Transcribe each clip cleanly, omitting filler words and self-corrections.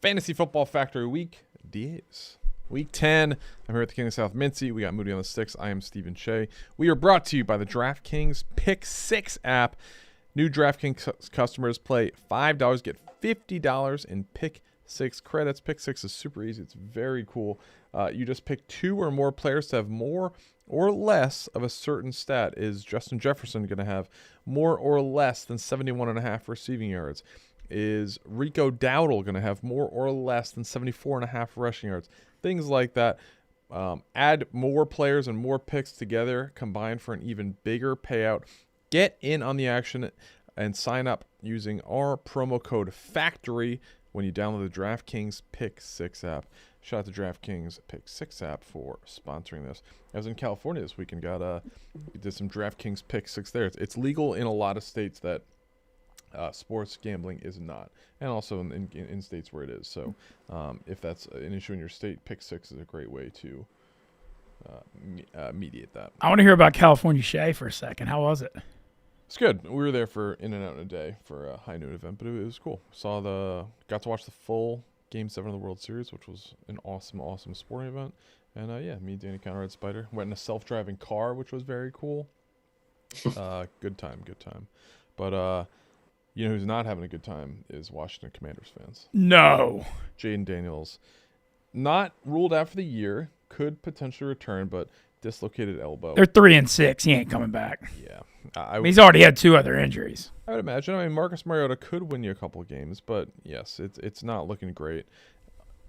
Fantasy Football Factory Week is Week 10. I'm here at the King of South Mintzy. We got Moody on the sticks. I am Stephen Cheah. We are brought to you by the DraftKings Pick 6 app. New DraftKings customers play $5, get $50 in Pick 6 credits. Pick 6 is super easy. It's very cool. You just pick two or more players to have more or less of a certain stat. Is Justin Jefferson going to have more or less than 71.5 receiving yards? Is Rico Dowdle going to have more or less than 74.5 rushing yards? Things like that. Add more players and more picks together, combined for an even bigger payout. Get in on the action and sign up using our promo code FACTORY when you download the DraftKings Pick 6 app. Shout out to DraftKings Pick 6 app for sponsoring this. I was in California this week and did some DraftKings Pick 6 there. It's legal in a lot of states that sports gambling is not, and also in states where it is. So if that's an issue in your state, Pick 6 is a great way to mediate that. I want to hear about California Cheah for a second. How was it? It's good. We were there for in and out in a day for a high noon event, but it was cool. Got to watch the full Game 7 of the World Series, which was an awesome sporting event. And me, Danny Conrad, Spider went in a self-driving car, which was very cool. Good time. But you know who's not having a good time is Washington Commanders fans. No. Jaden Daniels, not ruled out for the year, could potentially return, but dislocated elbow. They're 3-6. He ain't coming back. Yeah. He's already had two other injuries. I would imagine. I mean, Marcus Mariota could win you a couple of games, but yes, it's not looking great.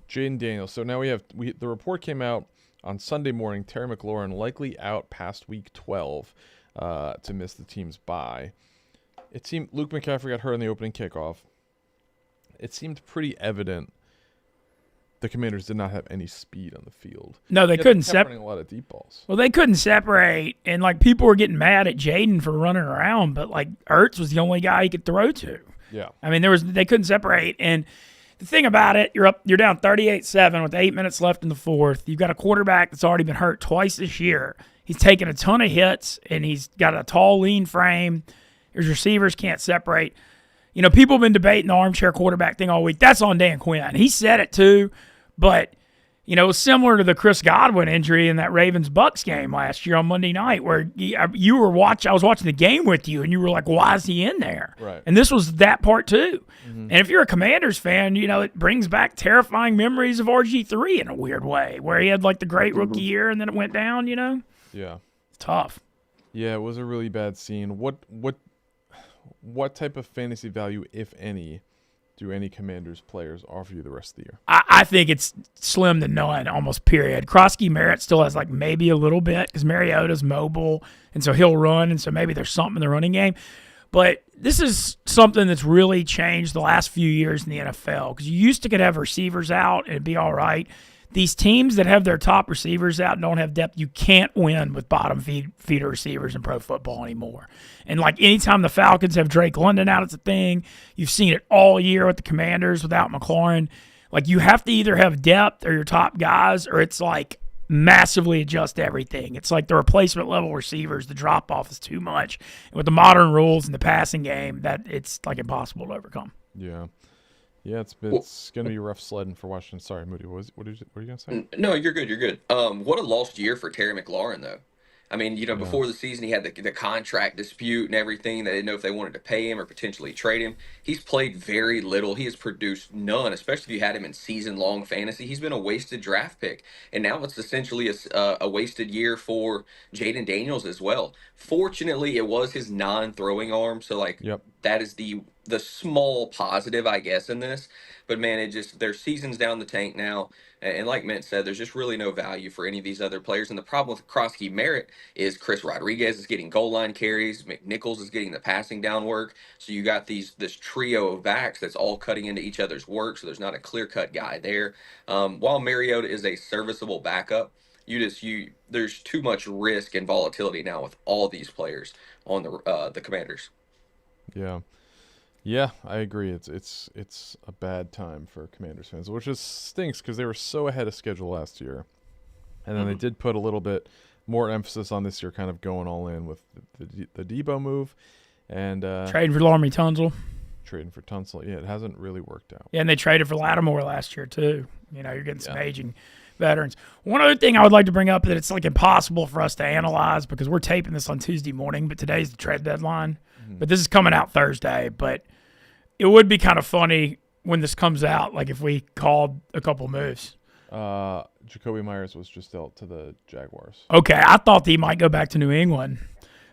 Jaden Daniels. So now the report came out on Sunday morning. Terry McLaurin likely out past week 12 to miss the team's bye. It seemed Luke McCaffrey got hurt in the opening kickoff. It seemed pretty evident the Commanders did not have any speed on the field. No, they couldn't separate. A lot of deep balls. Well, they couldn't separate, and people were getting mad at Jaden for running around, but Ertz was the only guy he could throw to. Yeah. I mean, they couldn't separate, and the thing about it, you're down 38-7 with 8 minutes left in the fourth. You've got a quarterback that's already been hurt twice this year. He's taken a ton of hits, and he's got a tall, lean frame. His receivers can't separate. You know, people have been debating the armchair quarterback thing all week. That's on Dan Quinn. He said it too, but, you know, it was similar to the Chris Godwin injury in that Ravens-Bucks game last year on Monday night where I was watching the game with you, and you were like, why is he in there? Right. And this was that part too. Mm-hmm. And if you're a Commanders fan, you know, it brings back terrifying memories of RG3 in a weird way where he had the great rookie year and then it went down, you know? Yeah. It's tough. Yeah, it was a really bad scene. What type of fantasy value, if any, do any Commanders players offer you the rest of the year? I think it's slim to none, almost period. Krosky Merritt still has maybe a little bit because Mariota's mobile, and so he'll run, and so maybe there's something in the running game. But this is something that's really changed the last few years in the NFL because you used to could have receivers out and it'd be all right. These teams that have their top receivers out and don't have depth, you can't win with bottom feeder receivers in pro football anymore. And anytime the Falcons have Drake London out, it's a thing. You've seen it all year with the Commanders without McLaurin. You have to either have depth or your top guys, or it's massively adjust everything. It's the replacement level receivers, the drop off is too much. And with the modern rules in the passing game, that it's impossible to overcome. Yeah. Yeah, it's going to be rough sledding for Washington. Sorry, Moody, what are you going to say? No, you're good. What a lost year for Terry McLaurin, though. I mean, before the season, he had the contract dispute and everything. They didn't know if they wanted to pay him or potentially trade him. He's played very little. He has produced none, especially if you had him in season-long fantasy. He's been a wasted draft pick. And now it's essentially a wasted year for Jaden Daniels as well. Fortunately, it was his non-throwing arm, so, Yep. That is the small positive, I guess, in this. But, man, their season's down the tank now. And like Mint said, there's just really no value for any of these other players. And the problem with Krosky Merritt is Chris Rodriguez is getting goal line carries. McNichols is getting the passing down work. So you got this trio of backs that's all cutting into each other's work. So there's not a clear-cut guy there. While Mariota is a serviceable backup, there's too much risk and volatility now with all these players on the Commanders. Yeah. Yeah, I agree. It's a bad time for Commanders fans, which just stinks because they were so ahead of schedule last year. And then they did put a little bit more emphasis on this year, kind of going all in with the Debo move. And trade for Laremy Tunsil. trading for Tunsil. Yeah, it hasn't really worked out. Yeah, and they traded for Lattimore last year too. You're getting some aging veterans. One other thing I would like to bring up that it's like impossible for us to analyze because we're taping this on Tuesday morning, but today's the trade deadline. But this is coming out Thursday. But it would be kind of funny when this comes out, like if we called a couple moves. Jacoby Myers was just dealt to the Jaguars. Okay, I thought he might go back to New England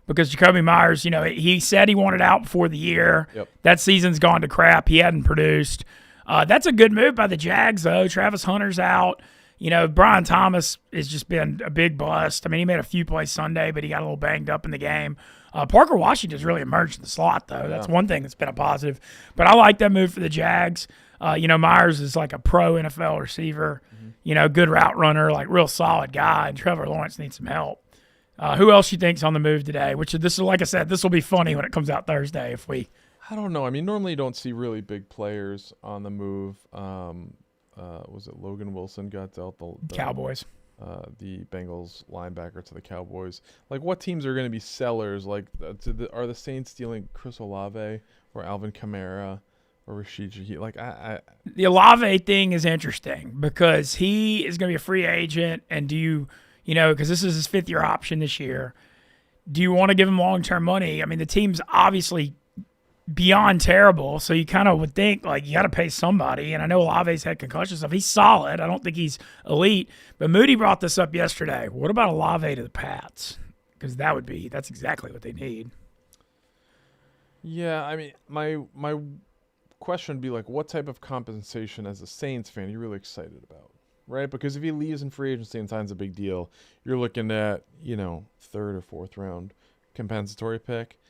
because Jacoby Myers, he said he wanted out before the year. Yep. That season's gone to crap. He hadn't produced. That's a good move by the Jags, though. Travis Hunter's out. Brian Thomas has just been a big bust. I mean, he made a few plays Sunday, but he got a little banged up in the game. Parker Washington's really emerged in the slot, though. That's one thing that's been a positive. But I like that move for the Jags. Myers is like a pro NFL receiver, good route runner, like real solid guy, and Trevor Lawrence needs some help. Who else you think's on the move today? Like I said, this will be funny when it comes out Thursday if we. I don't know. I mean, normally you don't see really big players on the move. Was it Logan Wilson got dealt the Cowboys? The Bengals linebacker to the Cowboys. Like, what teams are going to be sellers? Like, are the Saints stealing Chris Olave or Alvin Kamara or Rashid Shaheed? Like, the Olave thing is interesting because he is going to be a free agent, and because this is his 5th-year option this year, do you want to give him long-term money? I mean, the team's obviously beyond terrible, so you kind of would think, like, you got to pay somebody. And I know Olave's had concussion stuff. He's solid. I don't think he's elite. But Moody brought this up yesterday. What about Olave to the Pats? Because that's exactly what they need. Yeah, I mean, my question would be, like, what type of compensation as a Saints fan are you really excited about? Right? Because if he leaves in free agency and signs a big deal, you're looking at, 3rd or 4th round compensatory pick.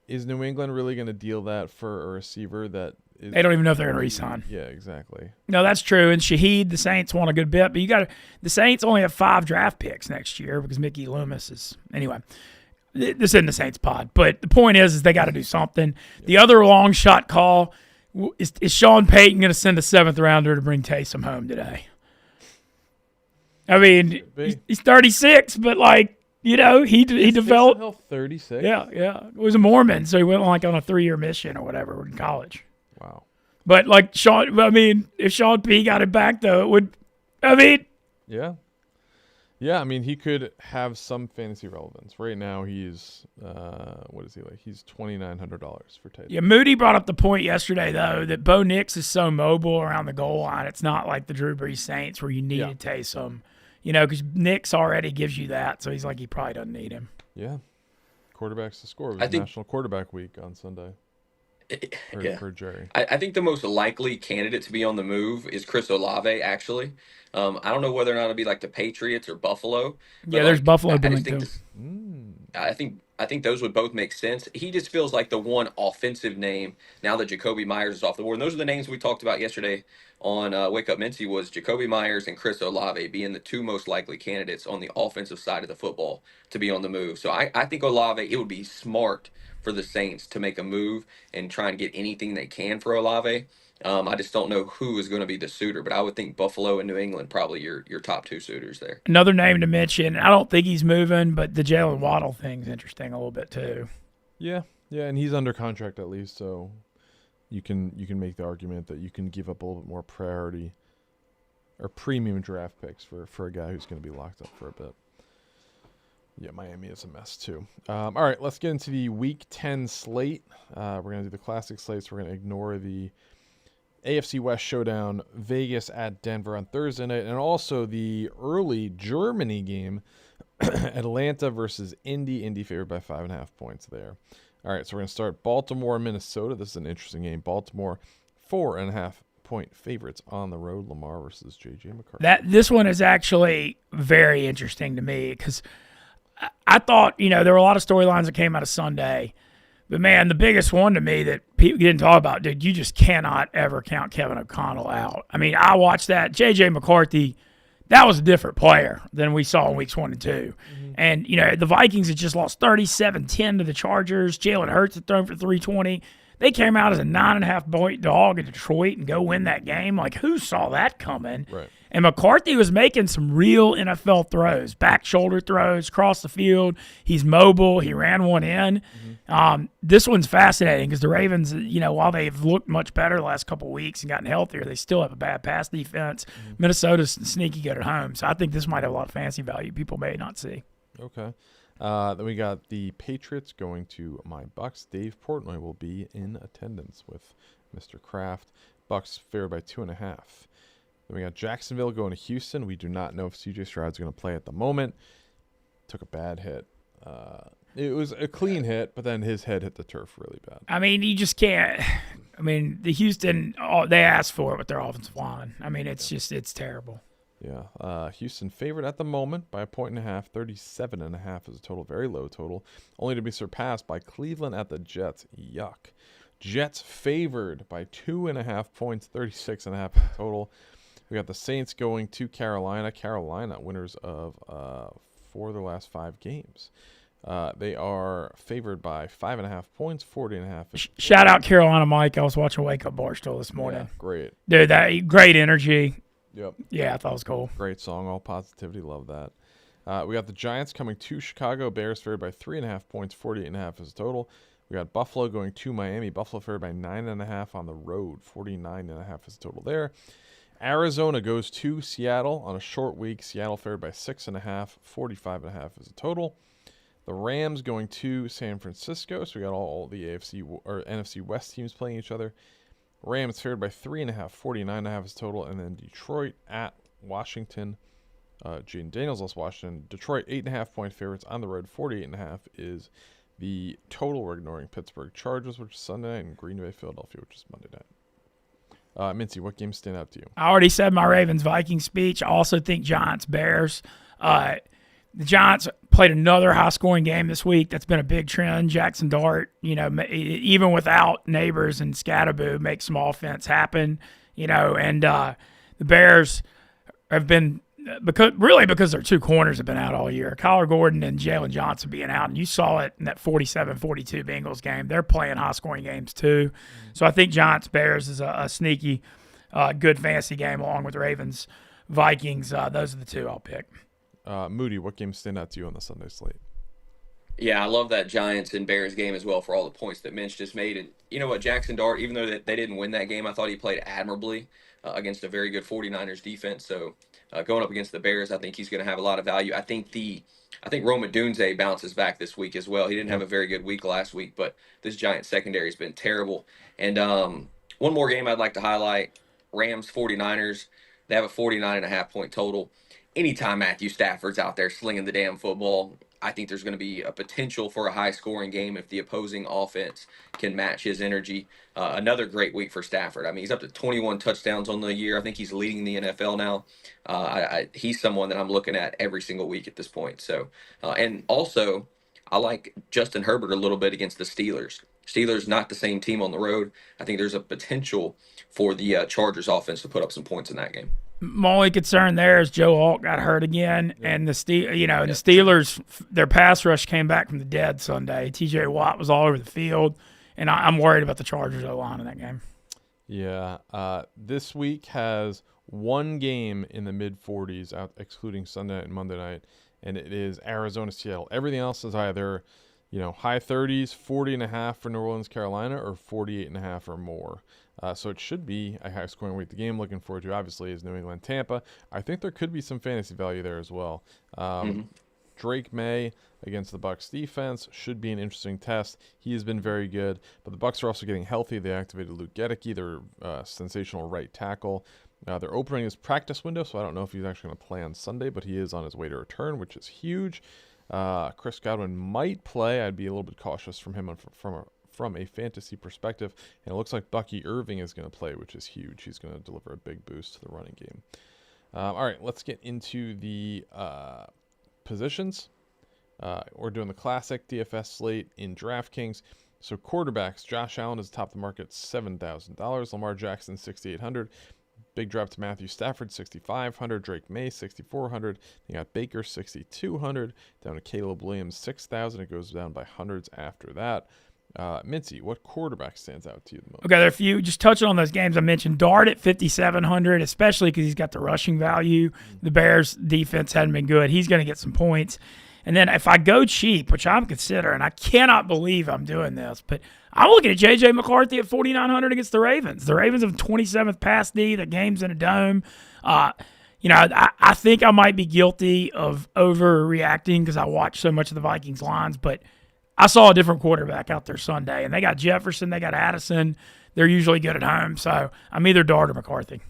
Is New England really going to deal that for a receiver that is... They don't even know if they're going to re-sign. Yeah, exactly. No, that's true. And Shaheed, the Saints want a good bit, but the Saints only have 5 draft picks next year because Mickey Loomis is... Anyway, this isn't the Saints pod, but the point is they got to do something. Yeah. The other long shot call is Sean Payton going to send a 7th rounder to bring Taysom home today? I mean, he's 36, but like... he developed. Taysom Hill 36. Yeah. He was a Mormon, so he went on a 3-year mission or whatever in college. Wow. But like Sean, if Sean P got it back though, it would. Yeah. Yeah, I mean, he could have some fantasy relevance. Right now, he's what is he like? He's $2,900 for Taysom. Yeah, Moody brought up the point yesterday though that Bo Nix is so mobile around the goal line. It's not like the Drew Brees Saints where you needed Taysom. Because Nix already gives you that, so he's like he probably doesn't need him. Yeah. Quarterbacks to score. It was National Quarterback Week on Sunday. For Jerry. I think the most likely candidate to be on the move is Chris Olave, actually. I don't know whether or not it'll be like the Patriots or Buffalo. Yeah, there's Buffalo doing too. I think those would both make sense. He just feels like the one offensive name now that Jacoby Myers is off the board. And those are the names we talked about yesterday on Wake Up Mintzy was Jacoby Myers and Chris Olave being the 2 most likely candidates on the offensive side of the football to be on the move. So I think Olave, it would be smart for the Saints to make a move and try and get anything they can for Olave. I just don't know who is going to be the suitor, but I would think Buffalo and New England probably your top 2 suitors there. Another name to mention, I don't think he's moving, but the Jalen Waddle thing's interesting a little bit too. Yeah, and he's under contract at least, so you can make the argument that you can give up a little bit more priority or premium draft picks for a guy who's going to be locked up for a bit. Yeah, Miami is a mess too. All right, let's get into the Week 10 slate. We're going to do the classic slates. We're going to ignore the AFC West showdown, Vegas at Denver on Thursday night, and also the early Germany game, Atlanta versus Indy. Indy favored by 5.5 points there. All right, so we're going to start Baltimore, Minnesota. This is an interesting game. Baltimore, 4.5 point favorites on the road. Lamar versus J.J. McCarthy. This one is actually very interesting to me because I thought, there were a lot of storylines that came out of Sunday. But, man, the biggest one to me that people didn't talk about, dude, you just cannot ever count Kevin O'Connell out. I mean, I watched that. J.J. McCarthy, that was a different player than we saw in weeks 1 and 2. Mm-hmm. And, the Vikings had just lost 37-10 to the Chargers. Jalen Hurts had thrown for 320. They came out as a 9.5-point dog in Detroit and go win that game. Like, who saw that coming? Right. And McCarthy was making some real NFL throws, back shoulder throws, across the field. He's mobile. He ran one in. This one's fascinating because the Ravens, while they've looked much better the last couple of weeks and gotten healthier, they still have a bad pass defense. Minnesota's sneaky good at home. So I think this might have a lot of fantasy value people may not see. Okay. Then we got the Patriots going to my Bucks. Dave Portnoy will be in attendance with Mr. Kraft. Bucks favored by 2.5. Then we got Jacksonville going to Houston. We do not know if C.J. Stroud's going to play at the moment. Took a bad hit. It was a clean hit, but then his head hit the turf really bad. I mean, you just can't. I mean, the Houston, they asked for it with their offensive line. I mean, it's terrible. Yeah. Houston favored at the moment by 1.5. 37.5 is a total. Very low total. Only to be surpassed by Cleveland at the Jets. Yuck. Jets favored by 2.5 points. 36.5 total. We got the Saints going to Carolina. Carolina, winners of 4 of their last 5 games. They are favored by 5.5 points. 40.5. Shout out Carolina Mike. I was watching Wake Up Barstool this morning. Yeah, great. Dude, that great energy. Yep. Yeah, I thought it was cool. Great song. All positivity. Love that. We got the Giants coming to Chicago. Bears favored by 3.5 points. 48.5 is the total. We got Buffalo going to Miami. Buffalo favored by 9.5 on the road. 49.5 is the total there. Arizona goes to Seattle on a short week. Seattle favored by 6.5. 45.5 is the total. The Rams going to San Francisco. So we got all the AFC or NFC West teams playing each other. Rams favored by 3.5. 49.5 is total. And then Detroit at Washington. Jaden Daniels lost Washington. Detroit 8.5 point favorites on the road. 48.5 is the total. We're ignoring Pittsburgh Chargers, which is Sunday night, and Green Bay Philadelphia, which is Monday night. Mintzy, what games stand out to you? I already said my Ravens-Vikings speech. I also think Giants-Bears. The Giants played another high-scoring game this week. That's been a big trend. Jackson Dart, even without Neighbors and Scatterboo, make some offense happen. And the Bears have been because their 2 corners have been out all year. Kyler Gordon and Jalen Johnson being out, and you saw it in that 47-42 Bengals game. They're playing high-scoring games too. So I think Giants-Bears is a sneaky, good fantasy game along with Ravens-Vikings. Those are the 2 I'll pick. Moody, what games stand out to you on the Sunday slate? Yeah, I love that Giants and Bears game as well for all the points that Minch just made. And you know what, Jackson Dart, even though they didn't win that game, I thought he played admirably against a very good 49ers defense. So going up against the Bears, I think he's going to have a lot of value. I think Rome Odunze bounces back this week as well. He didn't have a very good week last week, but this Giants secondary has been terrible. And one more game I'd like to highlight, Rams 49ers. They have a 49.5 point total. Anytime Matthew Stafford's out there slinging the damn football, I think there's going to be a potential for a high-scoring game if the opposing offense can match his energy. Another great week for Stafford. I mean, he's up to 21 touchdowns on the year. I think he's leading the NFL now. He's someone that I'm looking at every single week at this point. So, and also, I like Justin Herbert a little bit against the Steelers. Steelers not the same team on the road. I think there's a potential for the Chargers offense to put up some points in that game. My only concern there is Joe Alt got hurt again, and the Steelers, their pass rush came back from the dead Sunday. T.J. Watt was all over the field, and I'm worried about the Chargers O-line in that game. Yeah, this week has one game in the mid-40s, excluding Sunday night and Monday night, and it is Arizona-Seattle. Everything else is either high 30s, 40.5 for New Orleans, Carolina, or 48.5 or more. So it should be a high-scoring week. The game I'm looking forward to, obviously, is New England, Tampa. I think there could be some fantasy value there as well. Drake May against the Bucs defense should be an interesting test. He has been very good, but the Bucs are also getting healthy. They activated Luke Gedicke, their sensational right tackle. They're opening his practice window, so I don't know if he's actually going to play on Sunday, but he is on his way to return, which is huge. Chris Godwin might play. I'd be a little bit cautious from him from a fantasy perspective. And it looks like Bucky Irving is going to play, which is huge. He's going to deliver a big boost to the running game. All right, let's get into the positions. We're doing the classic DFS slate in DraftKings. So quarterbacks, Josh Allen is top of the market, $7,000. Lamar Jackson, $6,800. Big drop to Matthew Stafford, $6,500. Drake May, $6,400. You got Baker, $6,200. Down to Caleb Williams, $6,000. It goes down by hundreds after that. Mintzy, what quarterback stands out to you the most? Okay, there are a few. Just touching on those games I mentioned. Dart at 5,700, especially because he's got the rushing value. The Bears' defense hadn't been good. He's going to get some points. And then if I go cheap, which I'm considering, I cannot believe I'm doing this, but I'm looking at J.J. McCarthy at 4,900 against the Ravens. The Ravens have 27th pass D. The game's in a dome. I think I might be guilty of overreacting because I watch so much of the Vikings lines, but I saw a different quarterback out there Sunday, and they got Jefferson, they got Addison. They're usually good at home, so I'm either Dart or McCarthy.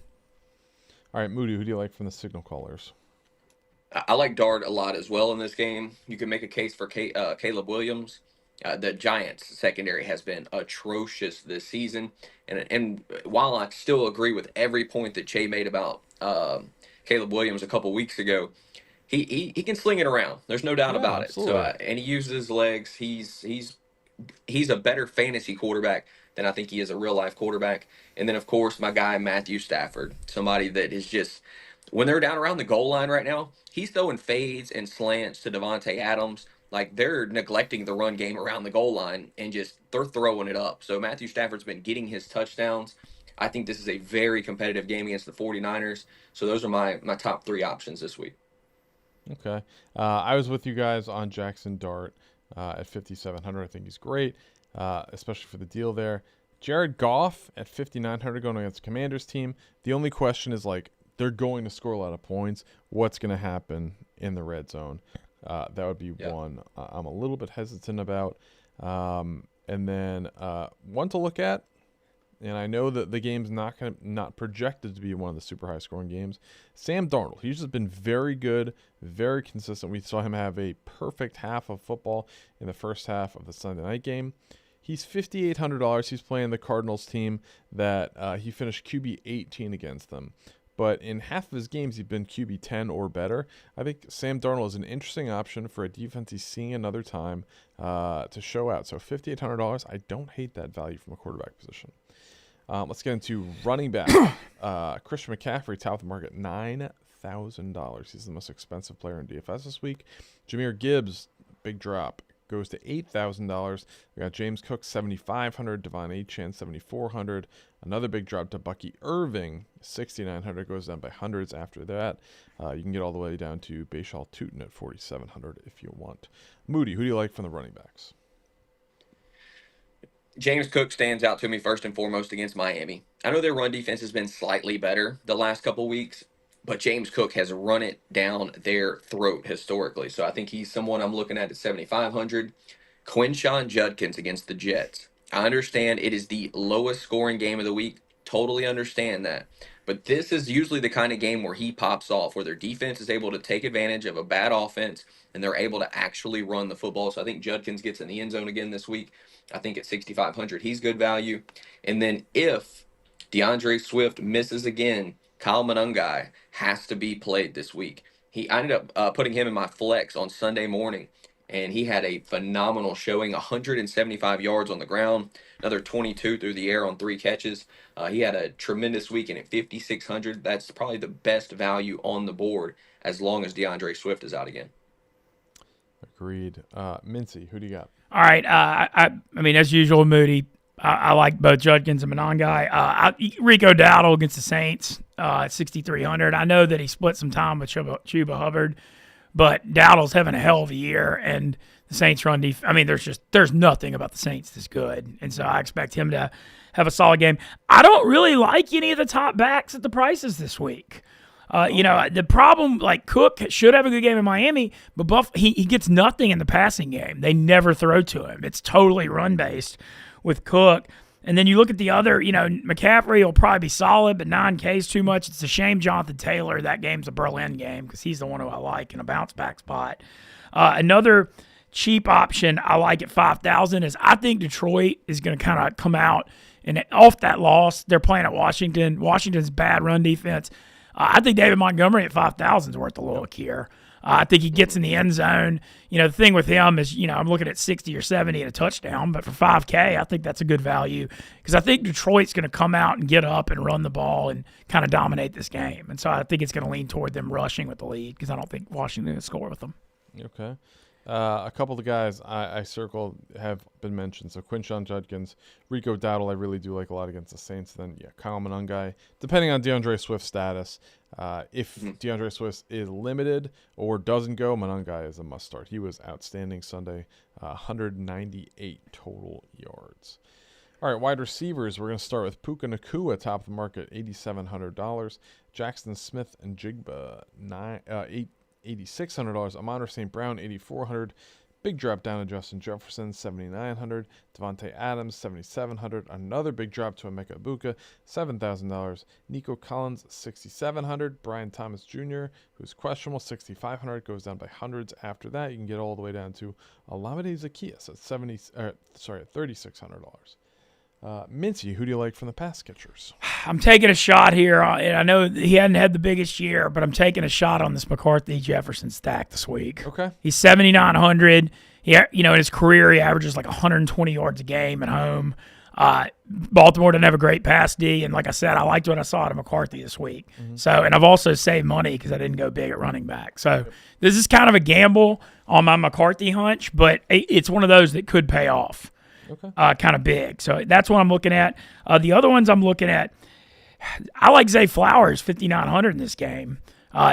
All right, Moody, who do you like from the signal callers? I like Dart a lot as well in this game. You can make a case for Caleb Williams. The Giants' secondary has been atrocious this season, and while I still agree with every point that Cheah made about Caleb Williams a couple weeks ago, he can sling it around. There's no doubt about it. So and he uses his legs. He's a better fantasy quarterback than I think he is a real life quarterback. And then of course my guy Matthew Stafford, somebody that is just when they're down around the goal line right now, he's throwing fades and slants to Devontae Adams. Like they're neglecting the run game around the goal line and just they're throwing it up. So Matthew Stafford's been getting his touchdowns. I think this is a very competitive game against the 49ers. So those are my top three options this week. Okay. I was with you guys on Jackson Dart at 5,700. I think he's great, especially for the deal there. Jared Goff at 5,900 going against the Commanders team. The only question is, like, they're going to score a lot of points. What's going to happen in the red zone? That would be one I'm a little bit hesitant about. And then one to look at, and I know that the game's not projected to be one of the super high scoring games. Sam Darnold, he's just been very good, very consistent. We saw him have a perfect half of football in the first half of the Sunday night game. He's $5,800. He's playing the Cardinals team that he finished QB 18 against them. But in half of his games, he's been QB 10 or better. I think Sam Darnold is an interesting option for a defense he's seeing another time to show out. So $5,800, I don't hate that value from a quarterback position. Let's get into running back. Christian McCaffrey, top of the market, $9,000. He's the most expensive player in DFS this week. Jahmyr Gibbs, big drop, goes to $8,000. We got James Cook, $7,500. Devon Achane, $7,400. Another big drop to Bucky Irving, $6,900. Goes down by hundreds after that. You can get all the way down to Bashal Tutin at $4,700 if you want. Moody, who do you like from the running backs? James Cook stands out to me first and foremost against Miami. I know their run defense has been slightly better the last couple weeks, but James Cook has run it down their throat historically. So I think he's someone I'm looking at 7,500. Quinshon Judkins against the Jets. I understand it is the lowest scoring game of the week. Totally understand that. But this is usually the kind of game where he pops off, where their defense is able to take advantage of a bad offense and they're able to actually run the football. So I think Judkins gets in the end zone again this week. I think at 6,500, he's good value. And then if DeAndre Swift misses again, Kyle Monangai has to be played this week. I ended up putting him in my flex on Sunday morning, and he had a phenomenal showing, 175 yards on the ground, another 22 through the air on 3 catches. He had a tremendous weekend at 5,600. That's probably the best value on the board as long as DeAndre Swift is out again. Agreed. Mintzy, who do you got? All right. I mean, as usual, Moody. I like both Judkins and Monangai. Rico Dowdle against the Saints at 6,300. I know that he split some time with Chuba Hubbard, but Dowdle's having a hell of a year, and the Saints run defense. I mean, there's nothing about the Saints that's good, and so I expect him to have a solid game. I don't really like any of the top backs at the prices this week. The problem, like Cook should have a good game in Miami, but he gets nothing in the passing game. They never throw to him. It's totally run-based with Cook. And then you look at the other, McCaffrey will probably be solid, but 9K is too much. It's a shame Jonathan Taylor, that game's a Berlin game because he's the one who I like in a bounce-back spot. Another cheap option I like at 5,000 is I think Detroit is going to kind of come out, and off that loss, they're playing at Washington. Washington's bad run defense. I think David Montgomery at 5,000 is worth a look here. I think he gets in the end zone. The thing with him is, I'm looking at 60 or 70 at a touchdown, but for 5K, I think that's a good value because I think Detroit's going to come out and get up and run the ball and kind of dominate this game. And so I think it's going to lean toward them rushing with the lead because I don't think Washington's going to score with them. Okay. A couple of the guys I circled have been mentioned. So Quinshon Judkins, Rico Dowdle, I really do like a lot against the Saints. Then, Kyle Monangai, depending on DeAndre Swift's status. If DeAndre Swift is limited or doesn't go, Monangai is a must start. He was outstanding Sunday, 198 total yards. All right, wide receivers. We're going to start with Puka Nacua, top of the market, $8,700. Jackson Smith and Jigba, $8,600. Amon St. Brown, $8,400. Big drop down to Justin Jefferson, $7,900. Devontae Adams, $7,700. Another big drop to Emeka Egbuka, $7,000. Nico Collins, $6,700. Brian Thomas Jr., who's questionable, $6,500. Goes down by hundreds after that. You can get all the way down to Olamide Zaccheaus at $3,600. Mintzy, who do you like from the pass catchers? I'm taking a shot here, and I know he hadn't had the biggest year, but I'm taking a shot on this McCarthy Jefferson stack this week. Okay. He's 7,900. In his career, he averages like 120 yards a game at home. Baltimore didn't have a great pass D, and like I said, I liked what I saw out of McCarthy this week. So, and I've also saved money because I didn't go big at running back. So this is kind of a gamble on my McCarthy hunch, but it's one of those that could pay off. Okay. Kind of big. So that's what I'm looking at. The other ones I'm looking at, I like Zay Flowers, 5,900 in this game.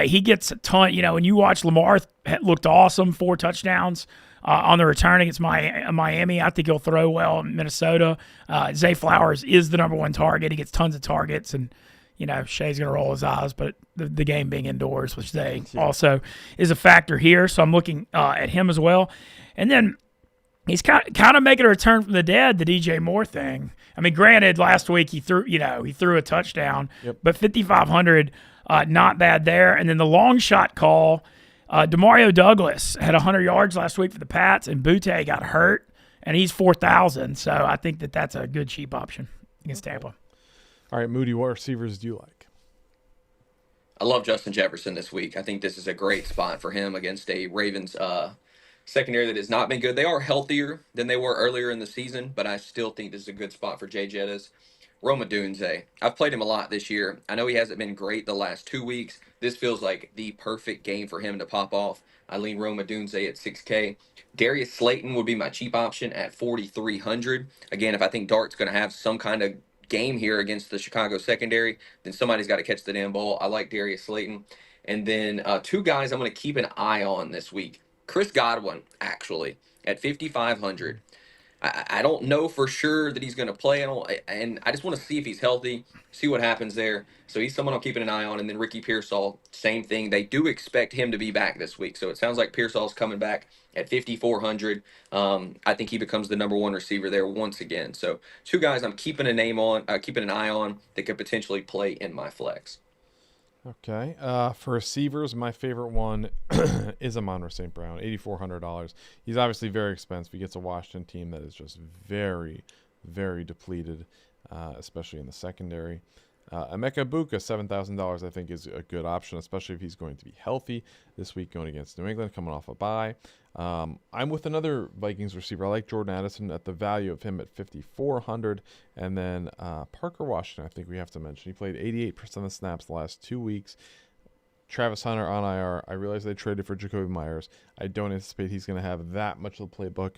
He gets a ton. When you watch Lamar looked awesome, 4 touchdowns on the return against Miami. I think he'll throw well in Minnesota. Zay Flowers is the number one target. He gets tons of targets, and Cheah's going to roll his eyes, but the game being indoors, which Zay also is a factor here. So I'm looking at him as well. And then he's kind of making a return from the dead, the DJ Moore thing. I mean, granted, last week he threw a touchdown, but 5,500, not bad there. And then the long shot call, Demario Douglas had 100 yards last week for the Pats, and Butte got hurt, and he's 4,000. So I think that's a good cheap option against Tampa. All right, Moody, what receivers do you like? I love Justin Jefferson this week. I think this is a great spot for him against a Ravens secondary that has not been good. They are healthier than they were earlier in the season, but I still think this is a good spot for Jay Jettas. Roma Dunze. I've played him a lot this year. I know he hasn't been great the last 2 weeks. This feels like the perfect game for him to pop off. I lean Roma Dunze at 6K. Darius Slayton would be my cheap option at 4,300. Again, if I think Dart's going to have some kind of game here against the Chicago secondary, then somebody's got to catch the damn ball. I like Darius Slayton. And then 2 guys I'm going to keep an eye on this week. Chris Godwin, actually, at 5,500. I don't know for sure that he's going to play, and I just want to see if he's healthy, see what happens there. So he's someone I'm keeping an eye on. And then Ricky Pearsall, same thing. They do expect him to be back this week. So it sounds like Pearsall's coming back at 5,400. I think he becomes the number 1 receiver there once again. So 2 guys I'm keeping an eye on that could potentially play in my flex. Okay. For receivers, my favorite one is Amon St. Brown, $8,400. He's obviously very expensive. He gets a Washington team that is just very, very depleted, especially in the secondary. Emeka Egbuka, $7,000, I think is a good option, especially if he's going to be healthy this week going against New England, coming off a bye. I'm with another Vikings receiver. I like Jordan Addison at the value of him at 5,400. And then Parker Washington, I think we have to mention. He played 88% of the snaps the last 2 weeks. Travis Hunter on IR. I realize they traded for Jacoby Myers. I don't anticipate he's going to have that much of the playbook,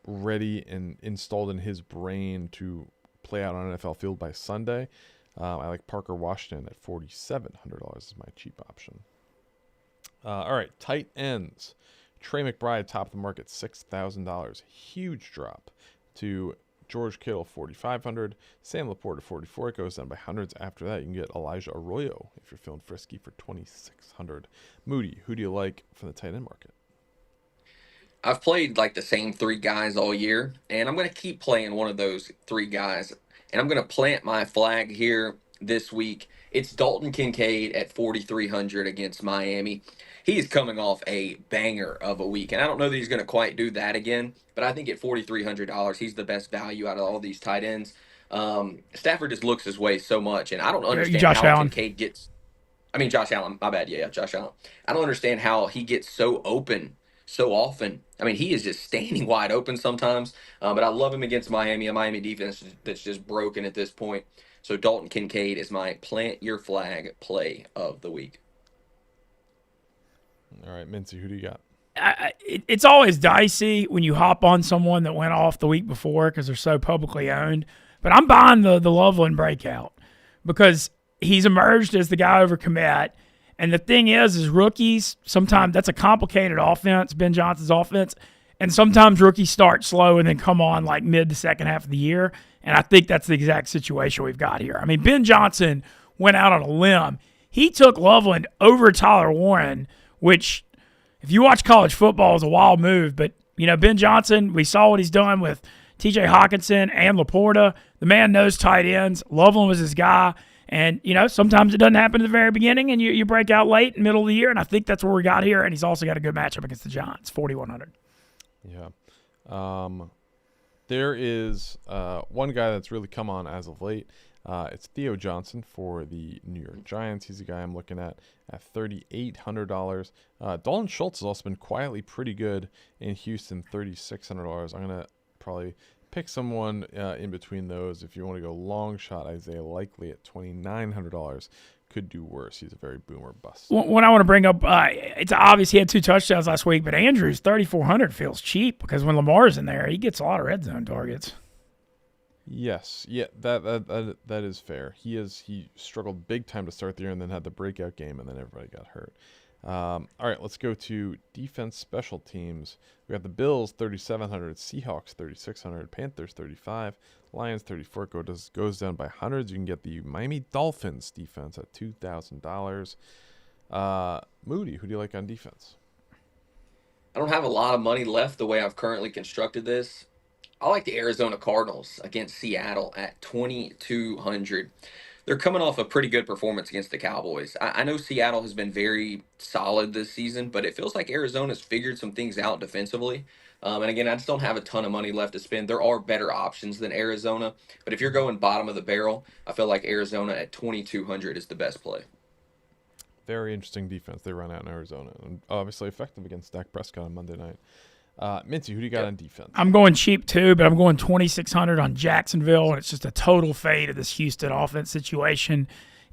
ready and installed in his brain to play out on an NFL field by Sunday. I like Parker Washington at $4,700 is my cheap option. All right, tight ends. Trey McBride, top of the market, $6,000. Huge drop to George Kittle, $4,500. Sam Laporte at $4,400. It goes down by hundreds. After that, you can get Elijah Arroyo if you're feeling frisky for $2,600. Moody, who do you like from the tight end market? I've played like the same 3 guys all year, and I'm going to keep playing one of those 3 guys. And I'm going to plant my flag here this week. It's Dalton Kincaid at 4,300 against Miami. He's coming off a banger of a week, and I don't know that he's going to quite do that again, but I think at $4,300, he's the best value out of all these tight ends. Stafford just looks his way so much, and I don't understand Josh how Allen. Kincaid gets. I mean, Josh Allen. My bad. Yeah, Josh Allen. I don't understand how he gets so open so often. I mean, he is just standing wide open sometimes. But I love him against Miami, a Miami defense that's just broken at this point. So Dalton Kincaid is my plant your flag play of the week. All right, Mintzy, who do you got? It's always dicey when you hop on someone that went off the week before because they're so publicly owned. But I'm buying the Loveland breakout because he's emerged as the guy over Komet. And the thing is rookies, sometimes that's a complicated offense, Ben Johnson's offense. And sometimes rookies start slow and then come on like mid to second half of the year. And I think that's the exact situation we've got here. I mean, Ben Johnson went out on a limb. He took Loveland over Tyler Warren, which if you watch college football is a wild move. But, Ben Johnson, we saw what he's done with TJ Hawkinson and Laporta. The man knows tight ends. Loveland was his guy. And, sometimes it doesn't happen at the very beginning and you break out late, middle of the year. And I think that's where we got here. And he's also got a good matchup against the Giants, 4,100. Yeah. There is one guy that's really come on as of late. It's Theo Johnson for the New York Giants. He's a guy I'm looking at $3,800. Dalton Schultz has also been quietly pretty good in Houston, $3,600. I'm going to probably pick someone in between those. If you want to go long shot, Isaiah Likely at $2,900 could do worse. He's a very boomer bust. What I want to bring up, it's obvious he had 2 touchdowns last week, but Andrews, $3,400 feels cheap because when Lamar's in there, he gets a lot of red zone targets. Yes, yeah, that is fair. He struggled big time to start the year and then had the breakout game and then everybody got hurt. All right, let's go to defense special teams. We got the Bills, $3,700, Seahawks, $3,600, Panthers, $3,500, Lions, $3,400. Goes down by hundreds. You can get the Miami Dolphins defense at $2,000. Moody, who do you like on defense? I don't have a lot of money left the way I've currently constructed this. I like the Arizona Cardinals against Seattle at 2,200. They're coming off a pretty good performance against the Cowboys. I know Seattle has been very solid this season, but it feels like Arizona's figured some things out defensively. And again, I just don't have a ton of money left to spend. There are better options than Arizona, but if you're going bottom of the barrel, I feel like Arizona at 2,200 is the best play. Very interesting defense they run out in Arizona, and obviously effective against Dak Prescott on Monday night. Mintzy, who do you got on defense? I'm going cheap too, but I'm going 2,600 on Jacksonville, and it's just a total fade of this Houston offense situation.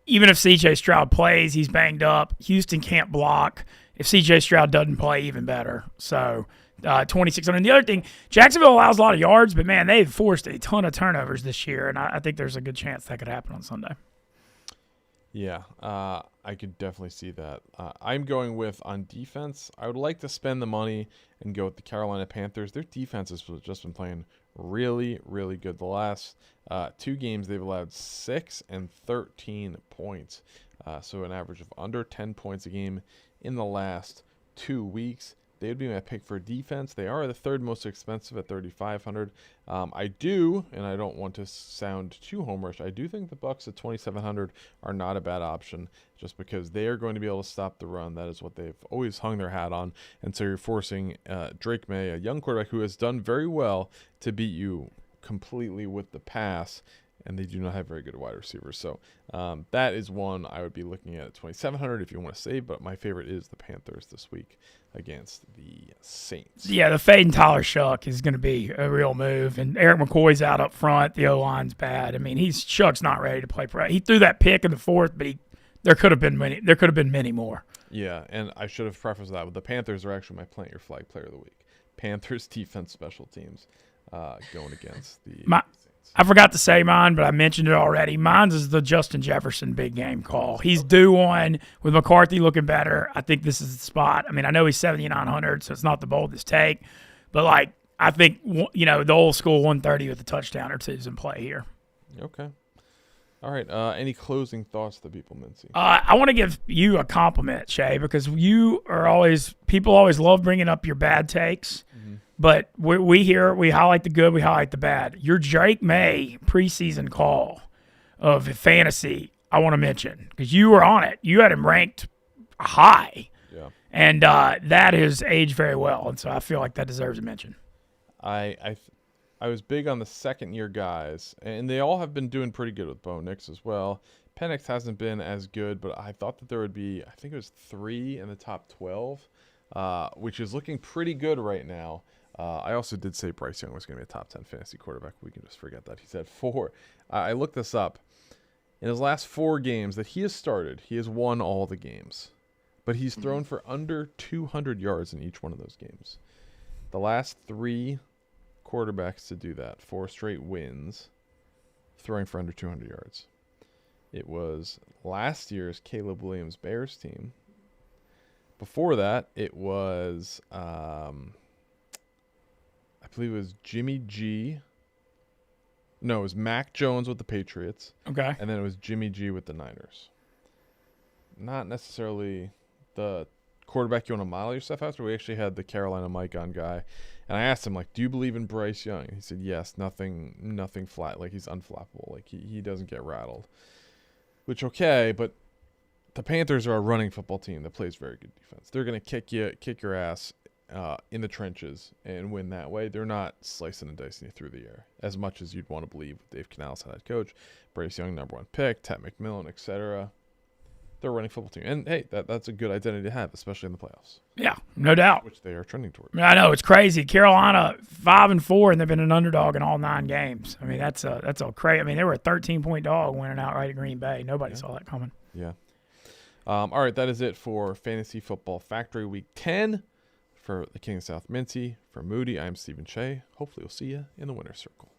Even if C.J. Stroud plays, he's banged up. Houston can't block. If C.J. Stroud doesn't play, even better. So 2,600. And the other thing, Jacksonville allows a lot of yards, but, man, they've forced a ton of turnovers this year, and I think there's a good chance that could happen on Sunday. Yeah, I could definitely see that. I'm going with, on defense, I would like to spend the money and go with the Carolina Panthers. Their defense has just been playing really, really good. The last 2 games, they've allowed 6 and 13 points. So an average of under 10 points a game in the last 2 weeks. They would be my pick for defense. They are the 3rd most expensive at $3,500. I do, and I don't want to sound too homerish, I do think the Bucs at $2,700 are not a bad option just because they are going to be able to stop the run. That is what they've always hung their hat on. And so you're forcing Drake May, a young quarterback who has done very well, to beat you completely with the pass. And they do not have very good wide receivers. So that is one I would be looking at $2,700 if you want to save. But my favorite is the Panthers this week against the Saints. Yeah, the fade and Tyler Shuck is going to be a real move. And Eric McCoy's out up front. The O-line's bad. I mean, Shuck's not ready to play. He threw that pick in the 4th, but there could have been many. There could have been many more. Yeah, and I should have prefaced that with the Panthers are actually my plant your flag player of the week. Panthers defense special teams going against the Saints. I forgot to say mine, but I mentioned it already. Mine's is the Justin Jefferson big game call. He's due one with McCarthy looking better. I think this is the spot. I mean, I know he's 7,900, so it's not the boldest take. But, I think, the old school 130 with a touchdown or 2 is in play here. Okay. All right. Any closing thoughts to the people, Mintzy? I want to give you a compliment, Cheah, because people always love bringing up your bad takes. Mm-hmm. But we highlight the good, we highlight the bad. Your Drake May preseason call of fantasy, I want to mention, because you were on it. You had him ranked high. Yeah. And that has aged very well, and so I feel like that deserves a mention. I was big on the second-year guys, and they all have been doing pretty good with Bo Nix as well. Penix hasn't been as good, but I thought that there would be, I think it was 3 in the top 12, which is looking pretty good right now. I also did say Bryce Young was going to be a top 10 fantasy quarterback. We can just forget that. He's had 4. I looked this up. In his last 4 games that he has started, he has won all the games. but he's thrown for under 200 yards in each one of those games. The last 3 quarterbacks to do that, 4 straight wins, throwing for under 200 yards. It was last year's Caleb Williams Bears team. Before that, it was, I believe it was Jimmy G. No, it was Mac Jones with the Patriots. Okay. And then it was Jimmy G with the Niners. Not necessarily the quarterback you want to model yourself after. We actually had the Carolina Mike on guy. And I asked him, like, do you believe in Bryce Young? And he said, yes, nothing flat. Like, he's unflappable. Like, he doesn't get rattled. Which, okay, but the Panthers are a running football team that plays very good defense. They're going to kick your ass in the trenches and win that way. They're not slicing and dicing you through the air as much as you'd want to believe with Dave Canales head coach, Bryce Young #1 pick, Ted McMillan, etc. They're a running football team, and hey, that's a good identity to have, especially in the playoffs. Yeah, no doubt. Which they are trending toward. I know it's crazy. Carolina 5-4, and they've been an underdog in all 9 games. I mean, that's a crazy. I mean, they were a 13-point dog winning outright at Green Bay. Nobody saw that coming. Yeah. All right, that is it for Fantasy Football Factory Week 10. For the King of South Mintzy, for Moody, I'm Stephen Cheah. Hopefully we'll see you in the winner's circle.